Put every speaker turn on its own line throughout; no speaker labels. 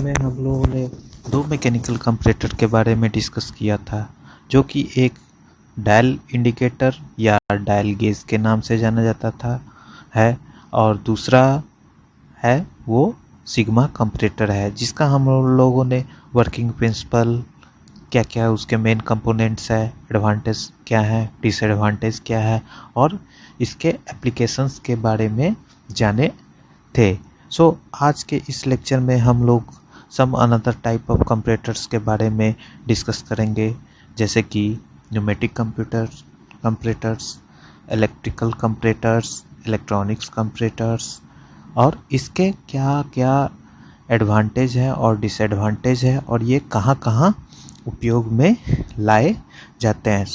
में हम लोगों ने दो मैकेनिकल कंपैरेटर के बारे में डिस्कस किया था, जो कि एक डायल इंडिकेटर या डायल गेज के नाम से जाना जाता था है, और दूसरा है वो सिग्मा कंपैरेटर है, जिसका हम लोगों ने वर्किंग प्रिंसिपल क्या क्या उसके मेन कंपोनेंट्स है, एडवांटेज क्या है, डिसएडवांटेज क्या है और इसके एप्लीकेशंस के बारे में जाने थे। आज के इस लेक्चर में हम लोग some another type of comparators के बारे में डिस्कस करेंगे, जैसे कि pneumatic comparators, electrical comparators, electronics comparators और इसके क्या क्या एडवांटेज है और डिसएडवांटेज है और ये कहाँ कहाँ उपयोग में लाए जाते हैं।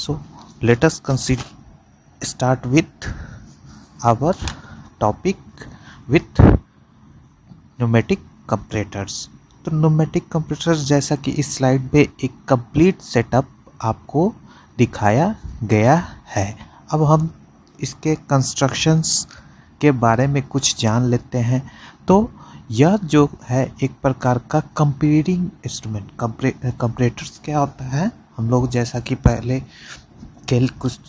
Let us start with our topic with pneumatic comparators. तो न्यूमेटिक कंपैरेटर्स, जैसा कि इस स्लाइड पे एक कंप्लीट सेटअप आपको दिखाया गया है। अब हम इसके कंस्ट्रक्शंस के बारे में कुछ जान लेते हैं। तो यह जो है एक प्रकार का कंपेयरिंग इंस्ट्रूमेंट। कंपैरेटर्स क्या होता है, हम लोग जैसा कि पहले के कुछ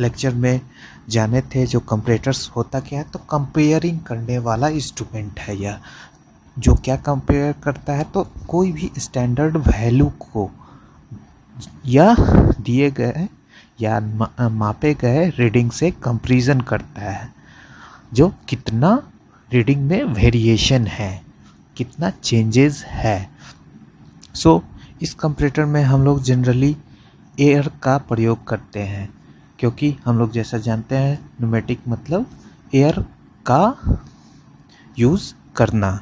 लेक्चर में जाने थे, जो कंपैरेटर्स होता क्या है, तो कंपेयरिंग करने वाला इंस्ट्रूमेंट है यह, जो क्या कंपेयर करता है, तो कोई भी स्टैंडर्ड वैल्यू को या दिए गए या मापे गए रीडिंग से कंपैरिजन करता है, जो कितना रीडिंग में वेरिएशन है, कितना चेंजेस है। इस कंपैरेटर में हम लोग जनरली एयर का प्रयोग करते हैं, क्योंकि हम लोग जैसा जानते हैं न्यूमेटिक मतलब एयर का यूज़ करना।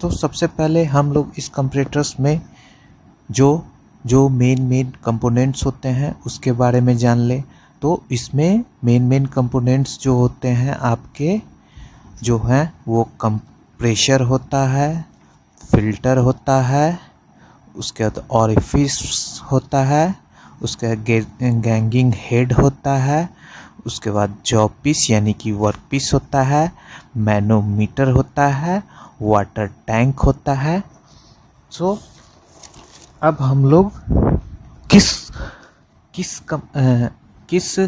तो सबसे पहले हम लोग इस कंपैरेटर्स में जो मेन कंपोनेंट्स होते हैं उसके बारे में जान ले। तो इसमें मेन कंपोनेंट्स जो होते हैं आपके जो हैं वो कंप्रेशर होता है, फिल्टर होता है, उसके बाद ऑरिफिस होता है, उसके गैंगिंग हेड होता है, उसके बाद जॉब पीस यानी कि वर्क पीस होता है, मैनोमीटर होता है, वाटर टैंक होता है। अब हम लोग किस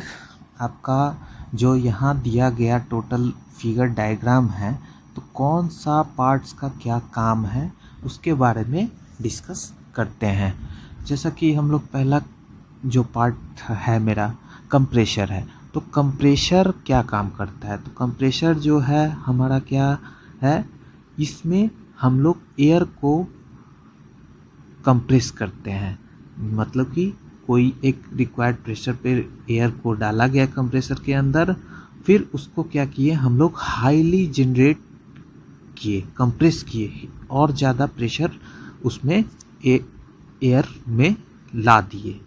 आपका जो यहाँ दिया गया टोटल फिगर डायग्राम है, तो कौन सा पार्ट्स का क्या काम है उसके बारे में डिस्कस करते हैं। जैसा कि हम लोग पहला जो पार्ट है मेरा कंप्रेशर है, तो कंप्रेशर क्या काम करता है, तो कंप्रेशर जो है हमारा क्या है, इसमें हम लोग एयर को कंप्रेस करते हैं, मतलब कि कोई एक रिक्वायर्ड प्रेशर पे एयर को डाला गया कंप्रेसर के अंदर, फिर उसको क्या किए हम लोग हाईली जनरेट किए, कंप्रेस किए और ज़्यादा प्रेशर उसमें एयर में ला दिए,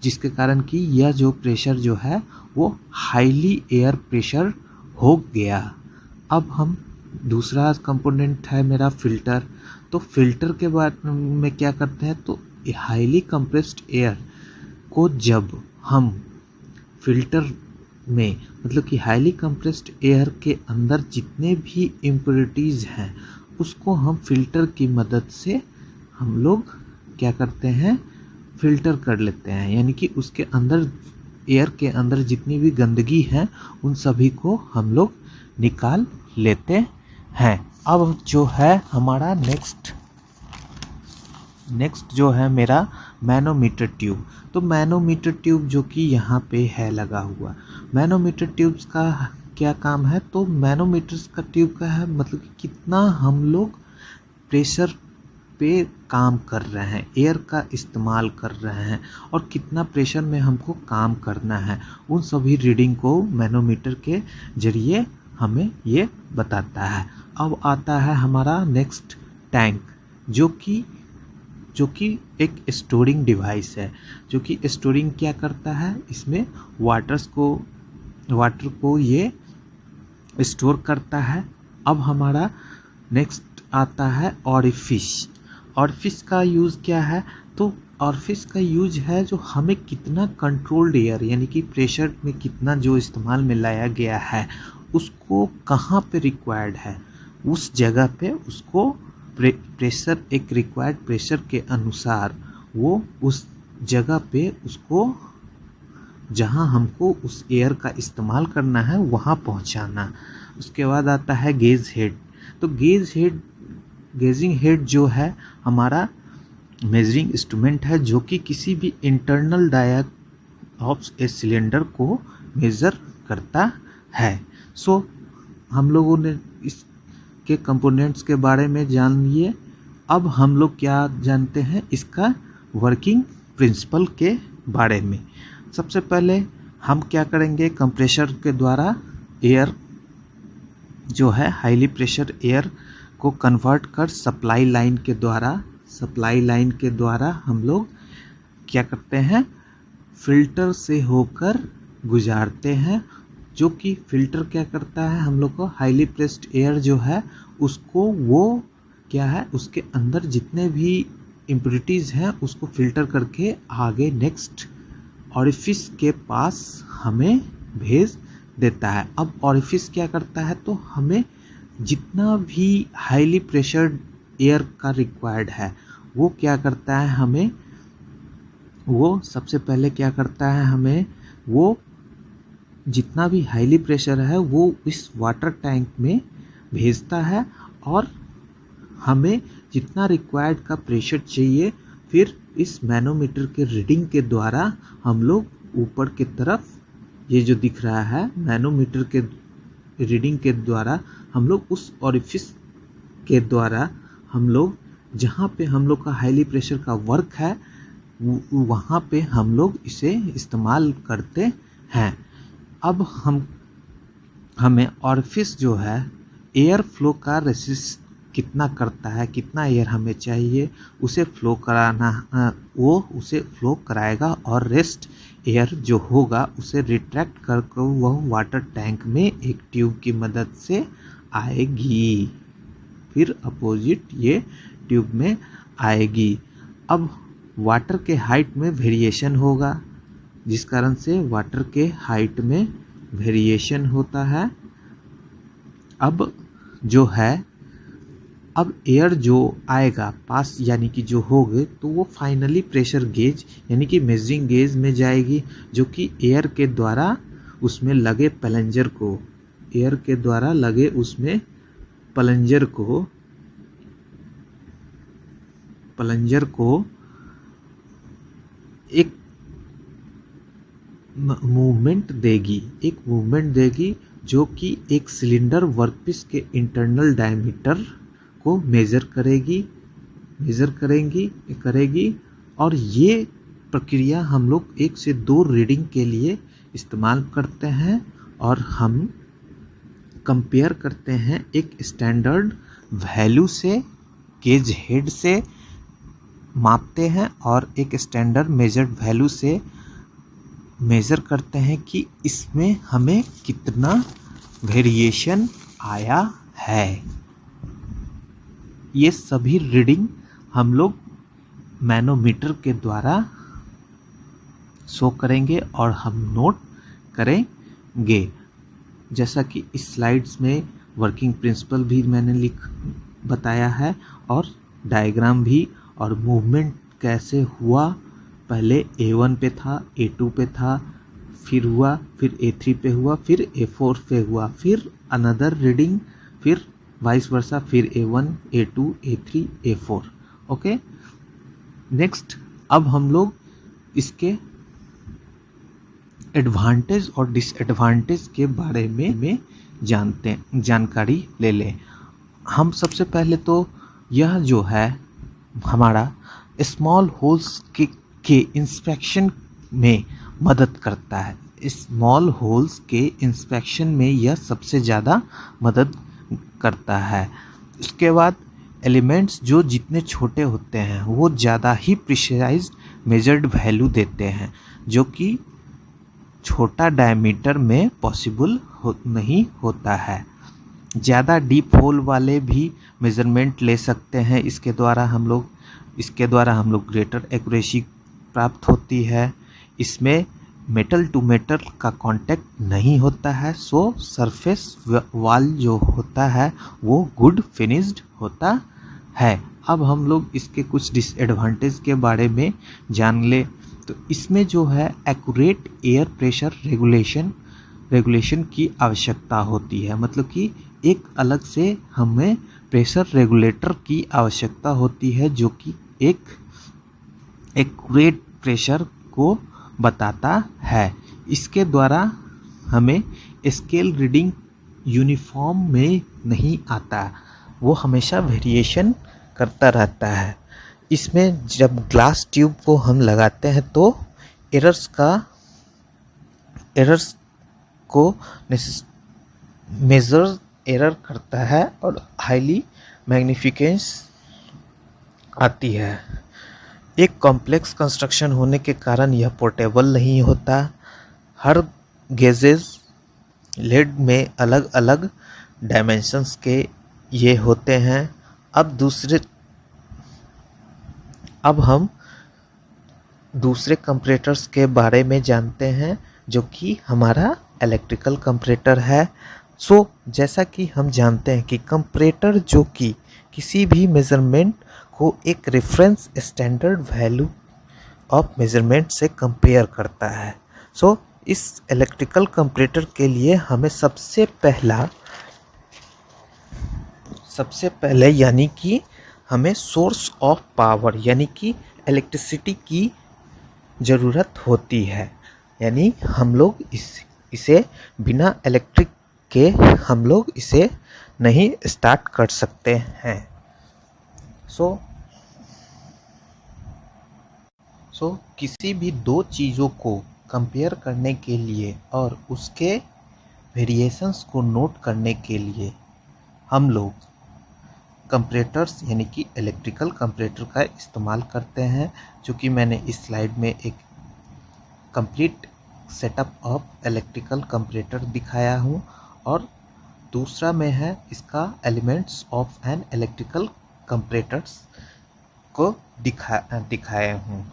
जिसके कारण कि यह जो प्रेशर जो है वो हाईली एयर प्रेशर हो गया। अब हम दूसरा कंपोनेंट है मेरा फिल्टर। तो फिल्टर के बारे में क्या करते हैं, तो हाईली कंप्रेस्ड एयर को जब हम फिल्टर में, मतलब कि हाईली कंप्रेस्ड एयर के अंदर जितने भी इम्प्योरिटीज़ हैं उसको हम फिल्टर की मदद से हम लोग क्या करते हैं, फिल्टर कर लेते हैं, यानी कि उसके अंदर एयर के अंदर जितनी भी गंदगी है उन सभी को हम लोग निकाल लेते हैं। अब जो है हमारा नेक्स्ट जो है मेरा मैनोमीटर ट्यूब। तो मैनोमीटर ट्यूब जो कि यहाँ पे है लगा हुआ, मैनोमीटर ट्यूब्स का क्या काम है, तो मैनोमीटर्स का ट्यूब का है मतलब कि कितना हम लोग प्रेशर पे काम कर रहे हैं, एयर का इस्तेमाल कर रहे हैं और कितना प्रेशर में हमको काम करना है, उन सभी रीडिंग को मैनोमीटर के जरिए हमें ये बताता है। अब आता है हमारा नेक्स्ट टैंक, जो कि एक स्टोरिंग डिवाइस है, जो कि स्टोरिंग क्या करता है, इसमें वाटर को ये स्टोर करता है। अब हमारा नेक्स्ट आता है ऑरिफिस। ऑरिफिस का यूज़ क्या है, तो ऑरिफिस का यूज है जो हमें कितना कंट्रोल्ड एयर यानी कि प्रेशर में कितना जो इस्तेमाल में लाया गया है उसको कहाँ पे रिक्वायर्ड है, उस जगह पे उसको प्रेशर, एक रिक्वायर्ड प्रेशर के अनुसार वो उस जगह पे उसको, जहां हमको उस एयर का इस्तेमाल करना है, वहां पहुंचाना। उसके बाद आता है गेज हेड। तो गेजिंग हेड जो है हमारा मेजरिंग इंस्ट्रूमेंट है, जो कि किसी भी internal dia of a cylinder को मेजर करता है। सो हम लोगों ने इसके कंपोनेंट्स के बारे में जान लिए। अब हम लोग क्या जानते हैं, इसका वर्किंग प्रिंसिपल के बारे में। सबसे पहले हम क्या करेंगे, कंप्रेसर के द्वारा एयर जो है हाईली प्रेशर एयर को कन्वर्ट कर सप्लाई लाइन के द्वारा हम लोग क्या करते हैं, फिल्टर से होकर गुजारते हैं। जो कि फिल्टर क्या करता है, हम लोग को हाईली प्रेस्ड एयर जो है उसको, वो क्या है, उसके अंदर जितने भी इम्प्योरिटीज़ हैं उसको फिल्टर करके आगे नेक्स्ट ऑरिफिस के पास हमें भेज देता है। अब ऑरिफिस क्या करता है, तो हमें जितना भी हाईली प्रेशर्ड एयर का रिक्वायर्ड है वो क्या करता है, हमें वो सबसे पहले क्या करता है, हमें वो जितना भी हाईली प्रेशर है वो इस वाटर टैंक में भेजता है, और हमें जितना रिक्वायर्ड का प्रेशर चाहिए फिर इस मैनोमीटर के रीडिंग के द्वारा हम लोग ऊपर की तरफ, ये जो दिख रहा है मैनोमीटर के रीडिंग के द्वारा हम लोग उस ऑरिफिस के द्वारा हम लोग जहाँ पे हम लोग का हाईली प्रेशर का वर्क है वहाँ पे हम लोग इसे इस्तेमाल करते हैं। अब हमें ऑरिफिस जो है एयर फ्लो का रेसिस्ट कितना करता है, कितना एयर हमें चाहिए उसे फ्लो कराना, वो उसे फ्लो कराएगा, और रेस्ट एयर जो होगा उसे रिट्रैक्ट कर वह वाटर टैंक में एक ट्यूब की मदद से आएगी, फिर अपोजिट ये ट्यूब में आएगी। अब वाटर के हाइट में वेरिएशन होगा, जिस कारण से वाटर के हाइट में वेरिएशन होता है। अब जो है, अब एयर जो आएगा पास यानी कि जो होगे, तो वो फाइनली प्रेशर गेज यानी कि मेजरिंग गेज में जाएगी, जो कि एयर के द्वारा उसमें लगे प्लंजर को, एयर के द्वारा लगे उसमें प्लंजर को एक मूवमेंट देगी, जो कि एक सिलेंडर वर्कपीस के इंटरनल डायमीटर को मेजर करेगी, और ये प्रक्रिया हम लोग 1 से 2 रीडिंग के लिए इस्तेमाल करते हैं, और हम कंपेयर करते हैं एक स्टैंडर्ड वैल्यू से, गेज हेड से मापते हैं, और एक स्टैंडर्ड मेजर्ड वैल्यू से मेज़र करते हैं कि इसमें हमें कितना वेरिएशन आया है। ये सभी रीडिंग हम लोग मैनोमीटर के द्वारा शो करेंगे और हम नोट करेंगे। जैसा कि इस स्लाइड्स में वर्किंग प्रिंसिपल भी मैंने बताया है, और डायग्राम भी, और मूवमेंट कैसे हुआ, पहले A1 पे था, A2 पे था, फिर हुआ, फिर A3 पे हुआ, फिर A4 पे हुआ, फिर अनदर रीडिंग, फिर वाइस वर्सा, फिर A1, A2, A3, A4। Okay, next अब हम लोग इसके एडवांटेज और डिसएडवांटेज के बारे में जानकारी ले लें। हम सबसे पहले तो यह जो है हमारा स्मॉल होल्स के इंस्पेक्शन में मदद करता है। स्मॉल होल्स के इंस्पेक्शन में यह सबसे ज़्यादा मदद करता है। उसके बाद एलिमेंट्स जो जितने छोटे होते हैं वो ज़्यादा ही प्रिसाइज्ड मेजर्ड वैल्यू देते हैं, जो कि छोटा डायमीटर में पॉसिबल नहीं होता है। ज़्यादा डीप होल वाले भी मेज़रमेंट ले सकते हैं। इसके द्वारा हम लोग ग्रेटर एक्यूरेसी प्राप्त होती है। इसमें मेटल टू मेटल का कांटेक्ट नहीं होता है, सो सरफेस वॉल जो होता है वो गुड फिनिश्ड होता है। अब हम लोग इसके कुछ डिसएडवांटेज के बारे में जान ले। तो इसमें जो है एक्यूरेट एयर प्रेशर रेगुलेशन की आवश्यकता होती है, मतलब कि एक अलग से हमें प्रेशर रेगुलेटर की आवश्यकता होती है जो कि एक एक्यूरेट प्रेशर को बताता है। इसके द्वारा हमें स्केल रीडिंग यूनिफॉर्म में नहीं आता, वो हमेशा वेरिएशन करता रहता है। इसमें जब ग्लास ट्यूब को हम लगाते हैं तो एरर्स को मेजर एरर करता है और हाईली मैग्निफिकेंस आती है। एक कॉम्प्लेक्स कंस्ट्रक्शन होने के कारण यह पोर्टेबल नहीं होता। हर गेजेस लेड में अलग अलग डायमेंशंस के ये होते हैं। अब हम दूसरे कंपैरेटर्स के बारे में जानते हैं जो कि हमारा इलेक्ट्रिकल कंपैरेटर है। जैसा कि हम जानते हैं कि कंपैरेटर जो कि किसी भी मेजरमेंट को एक reference standard value of measurement से कंपेयर करता है। इस इलेक्ट्रिकल कंपैरेटर के लिए हमें सबसे पहले यानी कि हमें सोर्स ऑफ पावर यानी कि इलेक्ट्रिसिटी की ज़रूरत होती है। यानी हम लोग इसे बिना इलेक्ट्रिक के हम लोग इसे नहीं स्टार्ट कर सकते हैं। किसी भी दो चीज़ों को कंपेयर करने के लिए और उसके वेरिएशंस को नोट करने के लिए हम लोग कंपैरेटर्स यानी कि इलेक्ट्रिकल कंपैरेटर का इस्तेमाल करते हैं, जो कि मैंने इस स्लाइड में एक complete setup of electrical comparator दिखाया हूँ और दूसरा में है इसका elements of an electrical comparators को दिखाए हूँ।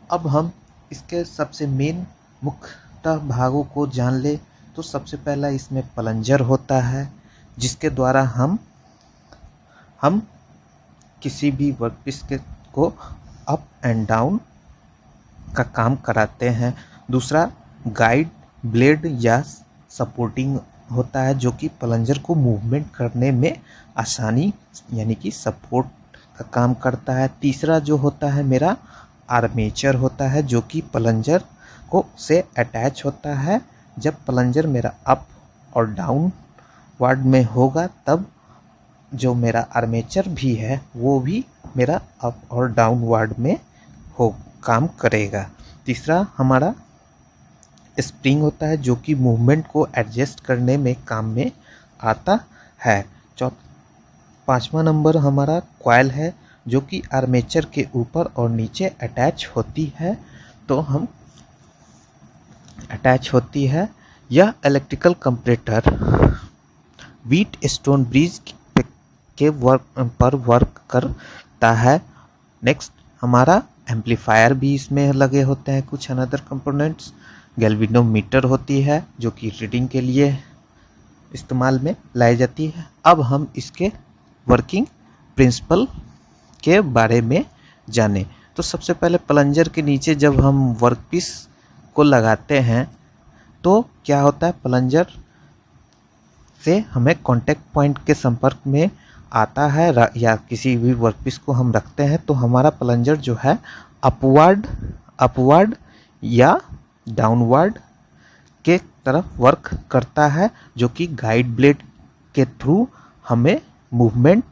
अब हम इसके सबसे मेन मुख्य भागों को जान ले तो सबसे पहला इसमें प्लंजर होता है, जिसके द्वारा हम किसी भी वर्कपीस को अप एंड डाउन का काम कराते हैं। दूसरा गाइड ब्लेड या सपोर्टिंग होता है, जो कि प्लंजर को मूवमेंट करने में आसानी यानी कि सपोर्ट का काम करता है। तीसरा जो होता है मेरा आर्मेचर होता है, जो कि प्लंजर को से अटैच होता है। जब प्लंजर मेरा अप और डाउन वार्ड में होगा तब जो मेरा आर्मेचर भी है वो भी मेरा अप और डाउन वार्ड में काम करेगा। तीसरा हमारा स्प्रिंग होता है, जो कि मूवमेंट को एडजस्ट करने में काम में आता है। पांचवा नंबर हमारा कॉइल है, जो कि आर्मेचर के ऊपर और नीचे अटैच होती है। यह इलेक्ट्रिकल कंपैरेटर व्हीटस्टोन ब्रिज के पर वर्क करता है। नेक्स्ट हमारा एम्पलीफायर भी इसमें लगे होते हैं। कुछ अनदर कंपोनेंट्स गैल्वेनोमीटर होती है, जो कि रीडिंग के लिए इस्तेमाल में लाई जाती है। अब हम इसके वर्किंग प्रिंसिपल के बारे में जाने तो सबसे पहले प्लंजर के नीचे जब हम वर्कपीस को लगाते हैं तो क्या होता है, प्लंजर से हमें कांटेक्ट पॉइंट के संपर्क में आता है या किसी भी वर्कपीस को हम रखते हैं तो हमारा प्लंजर जो है अपवर्ड या डाउनवर्ड के तरफ वर्क करता है, जो कि गाइड ब्लेड के थ्रू हमें मूवमेंट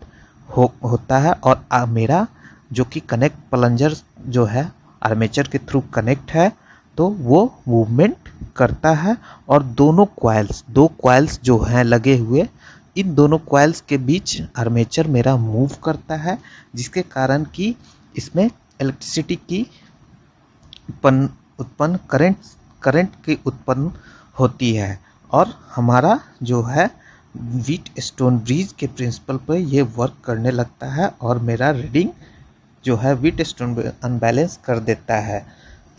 होता है। और मेरा जो कि कनेक्ट प्लंजर जो है आर्मेचर के थ्रू कनेक्ट है तो वो मूवमेंट करता है। और दो कॉइल्स जो हैं लगे हुए, इन दोनों कॉइल्स के बीच आर्मेचर मेरा मूव करता है, जिसके कारण कि इसमें इलेक्ट्रिसिटी की उत्पन्न करंट की उत्पन्न होती है। और हमारा जो है व्हीटस्टोन ब्रिज के प्रिंसिपल पर ये वर्क करने लगता है और मेरा रीडिंग जो है व्हीटस्टोन अनबैलेंस कर देता है।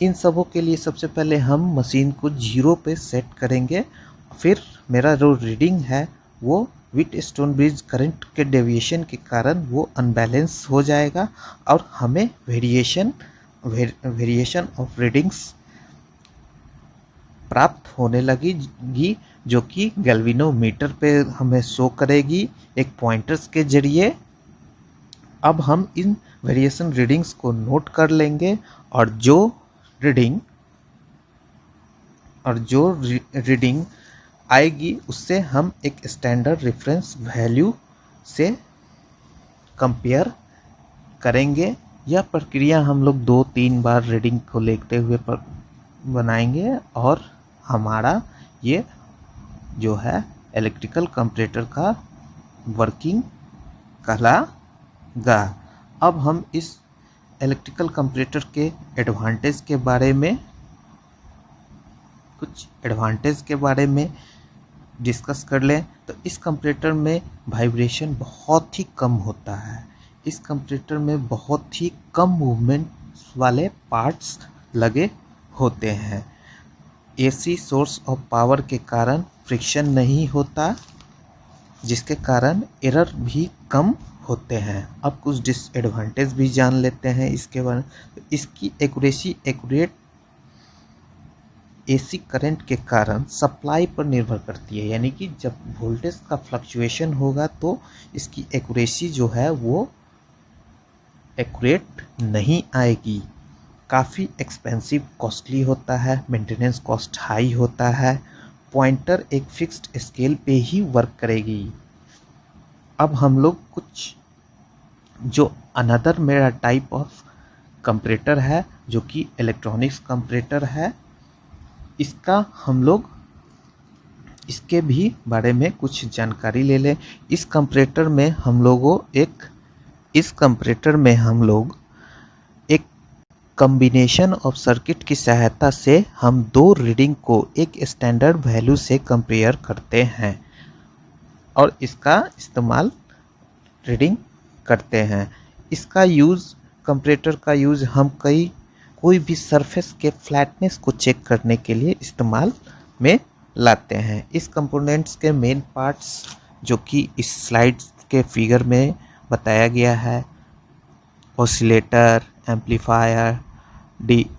इन सबों के लिए सबसे पहले हम मशीन को 0 पे सेट करेंगे, फिर मेरा जो रीडिंग है वो व्हीटस्टोन ब्रिज करंट के डेविएशन के कारण वो अनबैलेंस हो जाएगा और हमें वेरिएशन ऑफ रीडिंग्स प्राप्त होने लगेगी, जो कि गैल्वेनोमीटर पे हमें शो करेगी एक पॉइंटर्स के जरिए। अब हम इन वेरिएशन रीडिंग्स को नोट कर लेंगे और जो रीडिंग आएगी उससे हम एक स्टैंडर्ड रेफरेंस वैल्यू से कंपेयर करेंगे। यह प्रक्रिया हम लोग 2-3 बार रीडिंग को लेते हुए बनाएंगे और हमारा ये जो है इलेक्ट्रिकल कंपैरेटर का वर्किंग कहलाएगा। अब हम इस इलेक्ट्रिकल कंपैरेटर के एडवांटेज के बारे में डिस्कस कर लें तो इस कंपैरेटर में वाइब्रेशन बहुत ही कम होता है। इस कंपैरेटर में बहुत ही कम मूवमेंट वाले पार्ट्स लगे होते हैं। एसी सोर्स ऑफ पावर के कारण फ्रिक्शन नहीं होता, जिसके कारण एरर भी कम होते हैं। अब कुछ डिसएडवांटेज भी जान लेते हैं इसके बारे में। तो इसकी एक्यूरेट एसी करंट के कारण सप्लाई पर निर्भर करती है, यानी कि जब वोल्टेज का फ्लक्चुएशन होगा तो इसकी एक्यूरेसी जो है वो एक्यूरेट नहीं आएगी। काफ़ी एक्सपेंसिव कॉस्टली होता है, मेंटेनेंस कॉस्ट हाई होता है। पॉइंटर एक फिक्स्ड स्केल पे ही वर्क करेगी। अब हम लोग कुछ जो अनदर मेरा टाइप ऑफ कंपैरेटर है जो कि इलेक्ट्रॉनिक्स कंपैरेटर है, इसका हम लोग इसके भी बारे में कुछ जानकारी ले लें। इस कंपैरेटर में हम लोग एक कॉम्बिनेशन ऑफ सर्किट की सहायता से हम दो रीडिंग को एक स्टैंडर्ड वैल्यू से कंपेयर करते हैं और इसका इस्तेमाल रीडिंग करते हैं। इसका यूज़ कंपैरेटर का यूज़ हम कोई भी सरफेस के फ्लैटनेस को चेक करने के लिए इस्तेमाल में लाते हैं। इस कंपोनेंट्स के मेन पार्ट्स जो कि इस स्लाइड्स के फिगर में बताया गया है, oscillator, amplifier,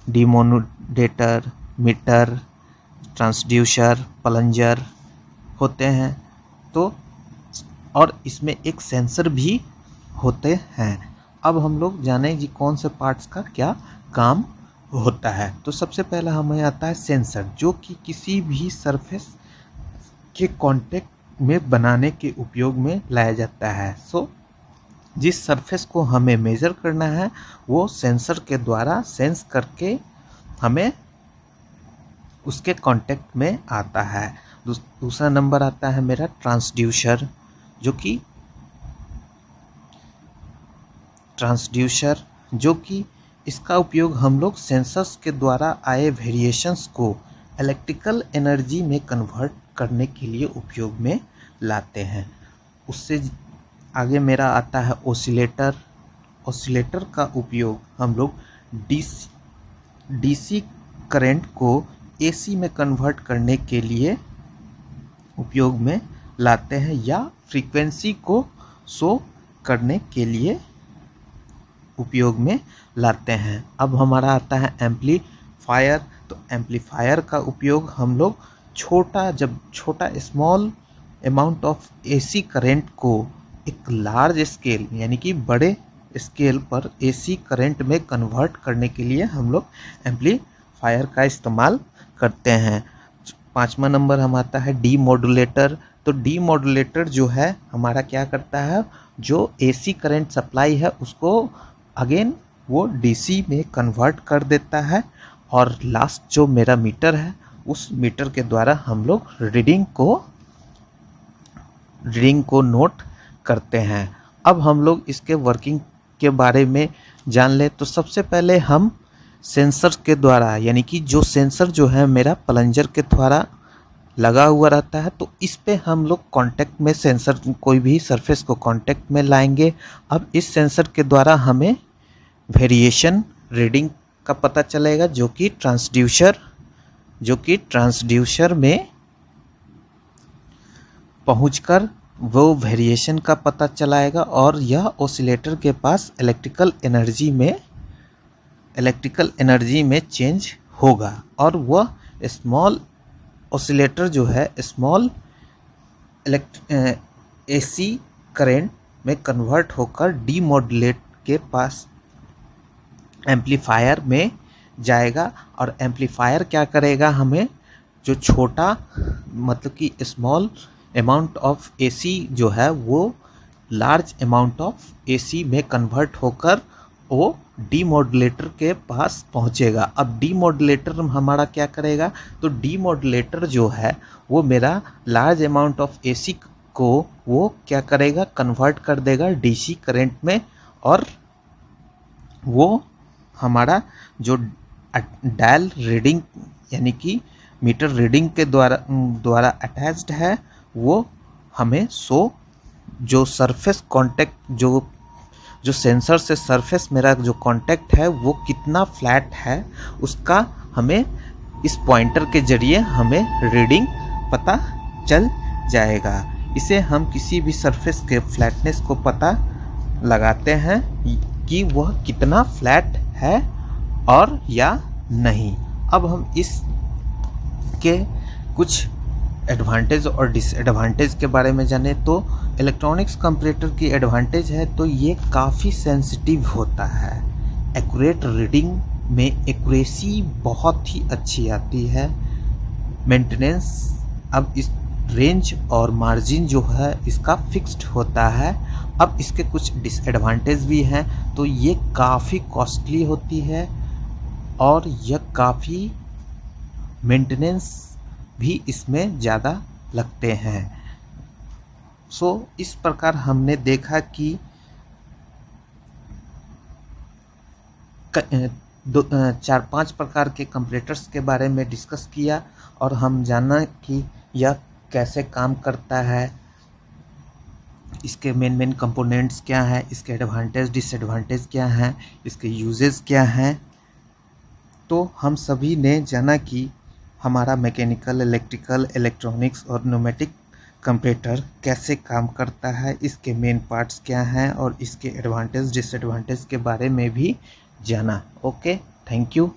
demodulator, meter, transducer, plunger होते हैं। तो और इसमें एक सेंसर भी होते हैं। अब हम लोग जाने जी कौन से पार्ट्स का क्या काम होता है। तो सबसे पहला हमें आता है सेंसर, जो कि किसी भी सरफेस के कांटेक्ट में बनाने के उपयोग में लाया जाता है। जिस सरफेस को हमें मेजर करना है वो सेंसर के द्वारा सेंस करके हमें उसके कांटेक्ट में आता है। दूसरा नंबर आता है मेरा ट्रांसड्यूसर, जो कि इसका उपयोग हम लोग सेंसर्स के द्वारा आए वेरिएशंस को इलेक्ट्रिकल एनर्जी में कन्वर्ट करने के लिए उपयोग में लाते हैं। उससे आगे मेरा आता है ऑसिलेटर। ऑसिलेटर का उपयोग हम लोग डीसी करंट को एसी में कन्वर्ट करने के लिए उपयोग में लाते हैं या फ्रीक्वेंसी को शो करने के लिए उपयोग में लाते हैं। अब हमारा आता है एम्पलीफायर। तो एम्पलीफायर का उपयोग हम लोग छोटा small amount of AC current को एक लार्ज स्केल यानी कि बड़े स्केल पर एसी करंट में कन्वर्ट करने के लिए हम लोग एम्पलीफायर का इस्तेमाल करते हैं। 5वां नंबर हम आता है डीमोडुलेटर। तो डीमोडुलेटर जो है हमारा क्या करता है, जो एसी करंट सप्लाई है उसको अगेन वो डीसी में कन्वर्ट कर देता है। और लास्ट जो मेरा मीटर है उस मीटर के द्वारा हम लोग रीडिंग को नोट करते हैं। अब हम लोग इसके वर्किंग के बारे में जान ले तो सबसे पहले हम सेंसर के द्वारा, यानी कि जो सेंसर जो है मेरा प्लंजर के द्वारा लगा हुआ रहता है, तो इस पे हम लोग कांटेक्ट में सेंसर कोई भी सरफेस को कांटेक्ट में लाएंगे। अब इस सेंसर के द्वारा हमें वेरिएशन रीडिंग का पता चलेगा, जो कि ट्रांसड्यूसर में पहुंचकर वो वेरिएशन का पता चलाएगा और यह ऑसिलेटर के पास इलेक्ट्रिकल एनर्जी में चेंज होगा और वह स्मॉल ऑसिलेटर जो है स्मॉल एसी करंट में कन्वर्ट होकर डीमॉड्यूलेट के पास एम्पलीफायर में जाएगा और एम्पलीफायर क्या करेगा, हमें जो छोटा मतलब कि स्मॉल अमाउंट ऑफ एसी जो है वो लार्ज अमाउंट ऑफ एसी में कन्वर्ट होकर वो डीमॉड्यूलेटर के पास पहुंचेगा। अब डीमॉड्यूलेटर हमारा क्या करेगा, तो डीमॉड्यूलेटर जो है वो मेरा लार्ज अमाउंट ऑफ एसी को वो क्या करेगा, कन्वर्ट कर देगा डीसी करंट में और वो हमारा जो डायल रीडिंग यानी कि मीटर रीडिंग के द्वारा अटैच्ड है वो हमें जो सरफेस कांटेक्ट जो सेंसर से सरफेस मेरा जो कांटेक्ट है वो कितना फ्लैट है उसका हमें इस पॉइंटर के जरिए हमें रीडिंग पता चल जाएगा। इसे हम किसी भी सरफेस के फ्लैटनेस को पता लगाते हैं कि वह कितना फ्लैट है और या नहीं। अब हम इस के कुछ एडवांटेज और डिसएडवांटेज के बारे में जाने तो इलेक्ट्रॉनिक्स कंपैरेटर की एडवांटेज है तो ये काफ़ी सेंसिटिव होता है। एक्यूरेट रीडिंग में एक्यूरेसी बहुत ही अच्छी आती है। मेंटेनेंस अब इस रेंज और मार्जिन जो है इसका फिक्स्ड होता है। अब इसके कुछ डिसएडवांटेज भी हैं तो ये काफ़ी कॉस्टली होती है और यह काफ़ी मेंटेनेंस भी इसमें ज़्यादा लगते हैं। सो इस प्रकार हमने देखा कि 4-5 प्रकार के कंपैरेटर्स के बारे में डिस्कस किया और हम जाना कि यह कैसे काम करता है, इसके मेन कंपोनेंट्स क्या हैं, इसके एडवांटेज डिसएडवांटेज क्या हैं, इसके यूजेस क्या हैं। तो हम सभी ने जाना कि हमारा मैकेनिकल, इलेक्ट्रिकल, इलेक्ट्रॉनिक्स और न्यूमेटिक कंपैरेटर कैसे काम करता है, इसके मेन पार्ट्स क्या हैं और इसके एडवांटेज डिसएडवांटेज के बारे में भी जाना। Okay, thank you.